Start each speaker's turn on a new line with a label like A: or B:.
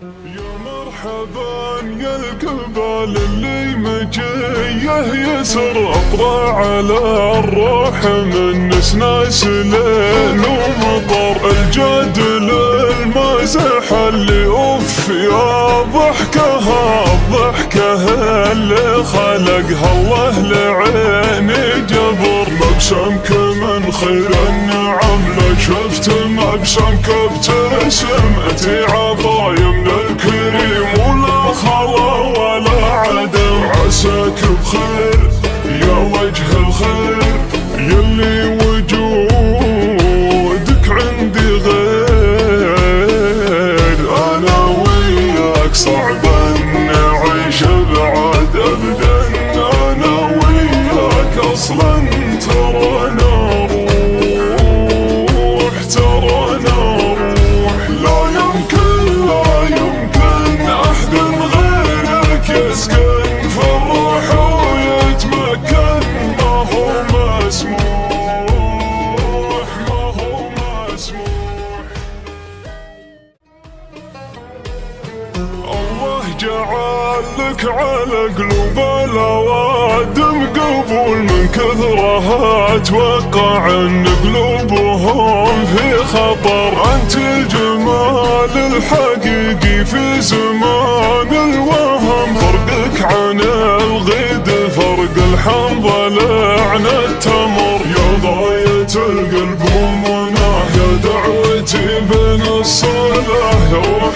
A: يا مرحبا يا القبال اللي مجيه يسر اطلع على الروح من نسناس ليل ومطر الجاد للمازح اللي اوف يا ضحكها الضحكه اللي خلقها الله لعيني جبر مبسمك من خير النعم لا شفت مبسمك ابتسم اتي عطايا من الكريم ولا خلا ولا عدم عساك بخير يا وجه الخير يلي وجودك عندي غير انا وياك صعب نعيش بعد ابدا انا وياك اصلا ترانا يسكن في الروح ويتمكن ما هو مسموح ما هو مسموح. الله جعل لك على قلوب الاوادم قبول من كثرها اتوقع ان قلوبهم في خطر انت الجمال الحقيقي في زمان الوهم فرقك عن الغيد فرق الحنظل عن التمر يا غاية القلب ومناه يا دعوتي بين الصلاة يا روح